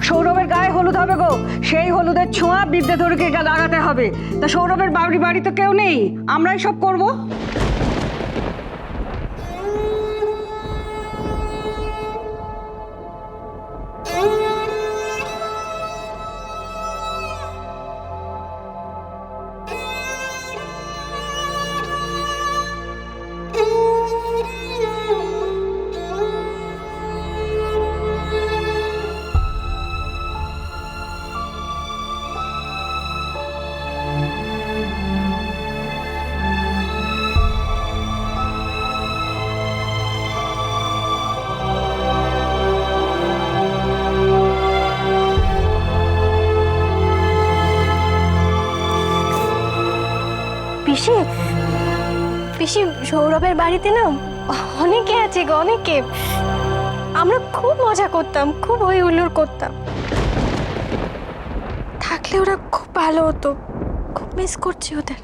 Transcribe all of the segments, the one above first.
সৌরভের গায়ে হলুদ হবে গো, সেই হলুদের ছোঁয়া বিদ্যাধরীকে লাগাতে হবে। তা সৌরভের বাড়ি তো কেউ নেই, আমরাই সব করবো। পিসি, পিসি সৌরভের বাড়িতে না অনেকে আছে গো, অনেকে। আমরা খুব মজা করতাম, খুব হই হুল্লোড় করতাম। থাকলে ওরা খুব ভালো হতো, খুব মিস করছি ওদের।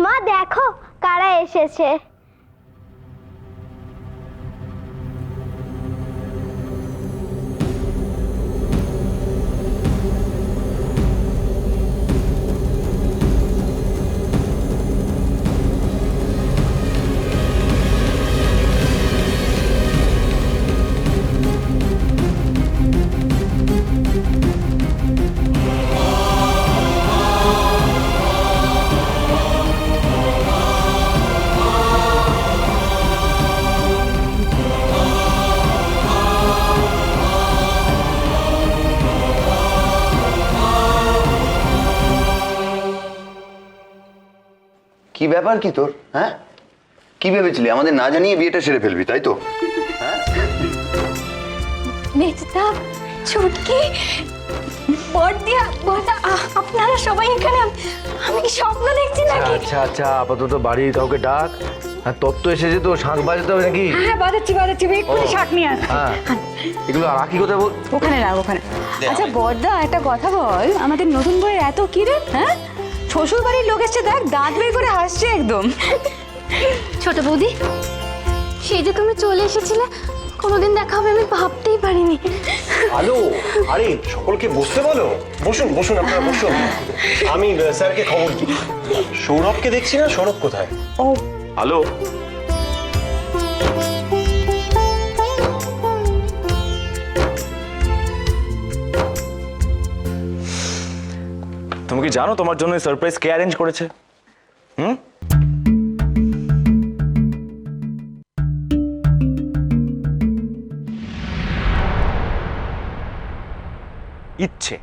মা দেখো কারা এসেছে। কি ব্যাপার কি তোর? হ্যাঁ, কি ভেবেছিলি আমাদের না জানিয়ে বিয়েটা সেরে ফেলবি, তাই তো? মেজদা, ছুটকি, বড়দিয়া, বড়দা, আপনারা সবাই এখানে। আমি কি স্বপ্ন দেখছি নাকি? আচ্ছা আচ্ছা, আপাতত বাড়ির কাউকে ডাক। হ্যাঁ, তত্ত্ব এসেছে তো, শাঁখ বাজাতে হবে নাকি? হ্যাঁ বাজাচ্ছি, এক্ষুনি শাক নিয়ে আস। হ্যাঁ, এগুলো রাখি কোথায় বল? ওখানে রাখ, ওখানে। আচ্ছা বড়দা, একটা কথা বল, আমাদের নতুন বইয়ের এত কি রে? হ্যাঁ, শ্বশুর বাড়ির লোক এসছে, দেখ দাঁত বের করে হাসছে একদম। ছোট বৌদি, সেই যে তুমি চলে এসেছিলে, কোনোদিন দেখা হবে আমি ভাবতেই পারিনি। হ্যালো, আরে সকলকে বসতে বলো। বসুন বসুন, আপনারা বসুন। আমি স্যারকে খবর দিই। সৌরভকে দেখছি না, সৌরভ কোথায়? ও হ্যালো, তুমি কি জানো তোমার জন্য সারপ্রাইজ কে অ্যারেঞ্জ করেছে? ইচ্ছে।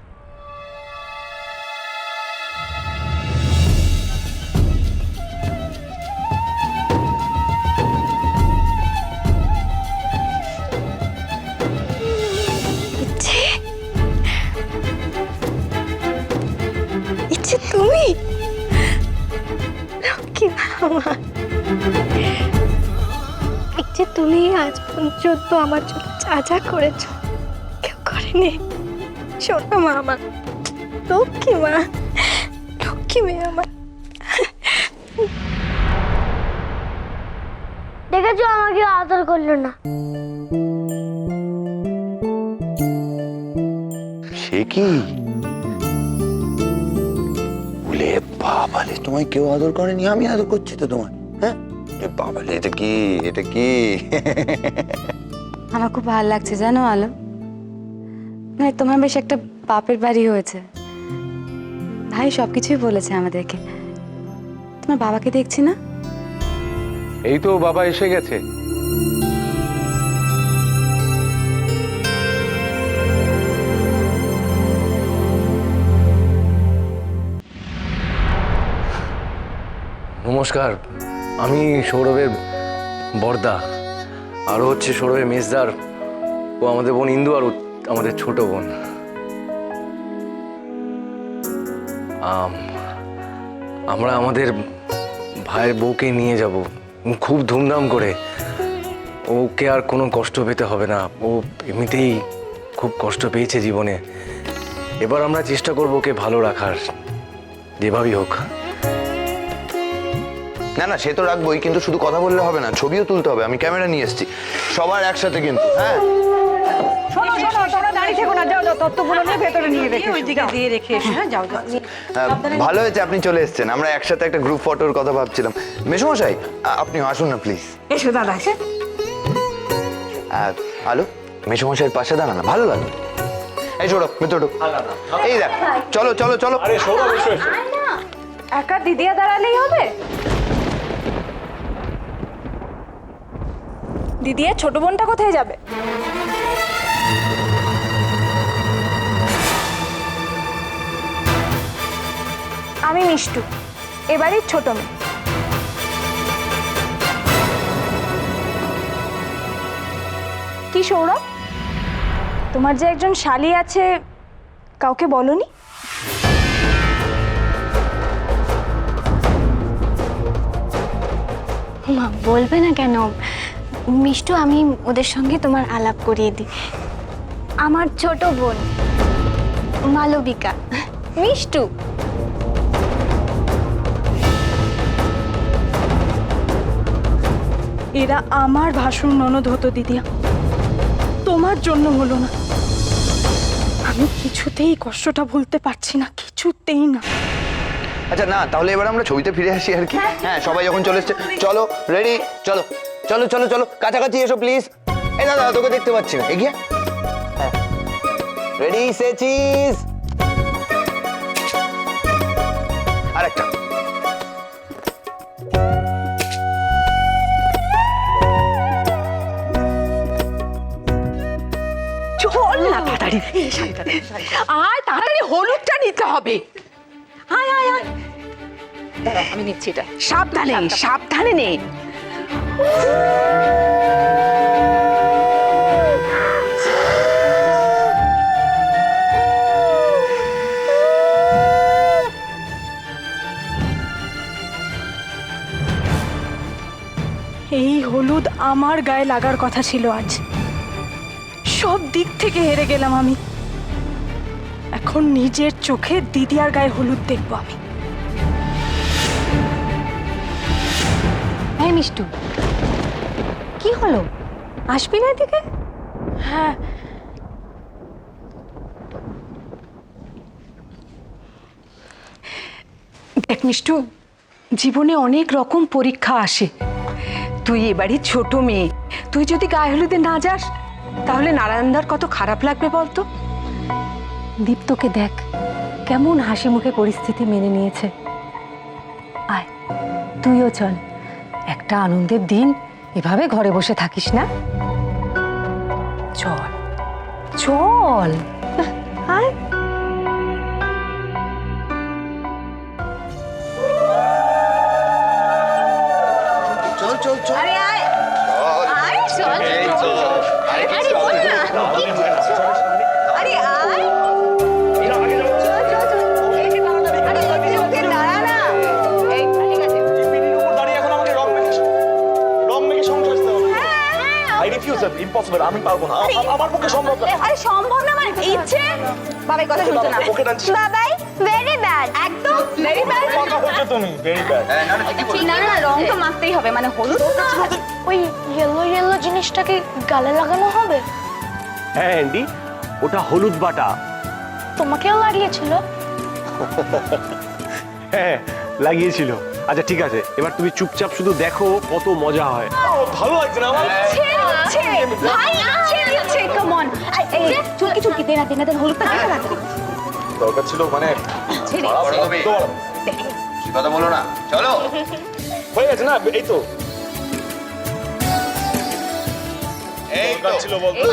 ইচ্ছে, ইচ্ছে তুমি লক্ষ্মী বাবা। ইচ্ছে তুমি আজ পর্যন্ত আমার জন্য যা যা করেছো কেউ করেনি। শোনো মা, আমার লক্ষ্মী মা, লক্ষ্মী মেয়ে আমার। দেখেছো আমাকে আদর করলো না। সে কি বলে? বাবালে, তোমায় কেউ আদর করেনি, আমি আদর করছি তো তোমায়। হ্যাঁ বাবালে, এটা কি, এটা কি? আমার খুব ভালো লাগছে জানো আলো, মানে তোমার বেশ একটা বাপের বাড়ি হয়েছে। ভাই সবকিছুই বলেছে আমাদেরকে। তোমার বাবাকে দেখছি না? এই তো বাবা এসে গেছে। নমস্কার, আমি সৌরভের বড়দা, আরও হচ্ছে সৌরভের মেজদার, ও আমাদের বোন ইন্দু, আর আমাদের ছোট বোন। আমরা আমাদের ভাইয়ের বউকে নিয়ে যাব খুব ধুমধাম করে। ওকে আর কোনো কষ্ট পেতে হবে না, ও এমনিতেই খুব কষ্ট পেয়েছে জীবনে। এবার আমরা চেষ্টা করবো ওকে ভালো রাখার, যেভাবেই হোক। না না, সে তো রাখবোই, কিন্তু শুধু কথা বললে হবে না, ছবিও তুলতে হবে। আমি ক্যামেরা নিয়ে এসেছি, সবার একসাথে কিন্তু। হ্যাঁ শোনো শোনো, তোমরা দাঁড়িয়ে থেকো না, যাও যাও, তত্ত্বগুলো নিয়ে ভেতরে নিয়ে রেখে ওইদিকে দিয়ে রেখে এসো, হ্যাঁ যাও যাও। ভালো হয়েছে আপনি চলে এসেছেন, আমরা একসাথে একটা গ্রুপ ফটোর কথা ভাবছিলাম। মেসোমশাই আপনি আসুন না প্লিজ। এসো দাদা, এসে আলো, মেসোমশাইয়ের পাশে দাঁড়া না, ভালো লাগে। এই সৌরভ, ভেতর ঢোক। এই দেখ, চলো চলো চলো। আরে সৌরভ এসো এসো। একা দিদিয়া দাঁড়ালেই হবে? দিদিয়া ছোট বোনটা কোথায় যাবে? আমি মিষ্টু, এবারই ছোট মেয়ে। কি সৌরভ, তোমার যে একজন শালি আছে, কাউকে বলনি? মা বলবে না কেন? মিষ্টু, আমি ওদের সঙ্গে তোমার আলাপ করিয়ে দিই। আমার ছোট বোন মালবিকা, মিষ্টু। এরা আমার ভাসুর ননদ হতো দিদিয়া, তোমার জন্য হলো না। আমি কিছুতেই কষ্টটা ভুলতে পারছি না, কিছুতেই না। আচ্ছা না, তাহলে এবার আমরা ছবিতে ফিরে আসি আর কি। হ্যাঁ, সবাই যখন চলে এসছে, চলো রেডি, চলো চলো চলো চলো, কাছাকাছি এসো প্লিজ। এই দাদা, তোকে দেখতে পাচ্ছি না, এগিয়ে। হ্যাঁ, রেডি, সে চিজ। আরেকটা। চল না তাড়াতাড়ি, আয় তাড়াতাড়ি, হলুদটা নিতে হবে। আয় আয় আয়, আমি নিচ্ছি এটা। সাবধানে সাবধানে নে। এই হলুদ আমার গায়ে লাগার কথা ছিল আজ। সব দিক থেকে হেরে গেলাম আমি। এখন নিজের চোখে দিদিয়ার গায়ে হলুদ দেখবো আমি। হ্যাঁ মিষ্টু, কি হলো, আসবি না এদিকে? হ্যাঁ, দেখ মিষ্টু, জীবনে অনেক রকম পরীক্ষা আসে। তুই এবারই ছোট মেয়ে, তুই যদি গায়ে হলুদে না যাস তাহলে নারায়ণদার কত খারাপ লাগবে বলতো। দীপ্তকে দেখ, কেমন হাসি মুখে পরিস্থিতি মেনে নিয়েছে। আয় তুইও চল, একটা আনন্দের দিন, এভাবে ঘরে বসে থাকিস না। চল চল, আয়। চল চল চল। আরে আয়, আয়, চল এই তো। আরে বল না, আরে আয়, চল চল চল, আরে ওকে দাঁড়া না। এই ঠিক আছে, টিভির উপর দাঁড়িয়ে এখন আমাকে রং মেখে সংসার করতে হবে। আই রিফিউজ দ্যাট, ইম্পসিবল, আমি পারবো না, আমার পক্ষে সম্ভব না। আরে সম্ভব না, মানে ইচ্ছে। বাবাই কথা শুনছো না? ওকে টানছি। বাবাই ভেরি ব্যাড, একদম ভেরি ব্যাড। কথা বলছো তুমি, ভেরি ব্যাড। হ্যাঁ, না না, ঠিকই বলছো। না না, রং তো মাখতেই হবে, মানে হলুদ না। ওই ইয়েলো ইয়েলো জিনিসটাকে গালে লাগানো হবে? হ্যাঁ অ্যান্ডি, ওটা হলুদ বাটা। তোমাকেও লাগিয়েছিল? হ্যাঁ লাগিয়েছিল। আচ্ছা ঠিক আছে, এবার তুমি চুপচাপ শুধু দেখো কত মজা হয়। ভালো লাগছে না আমার? ভাই ইচ্ছে, কাম অন। এই চুলকি চুলকি দে না হলুদটা গায়ে লাগবে। দরকার ছিল মানে বড় তুমি। কথা বলো না, চলো। হয়ে গেছে না, এই তো এই তো। দরকার ছিল বলতো।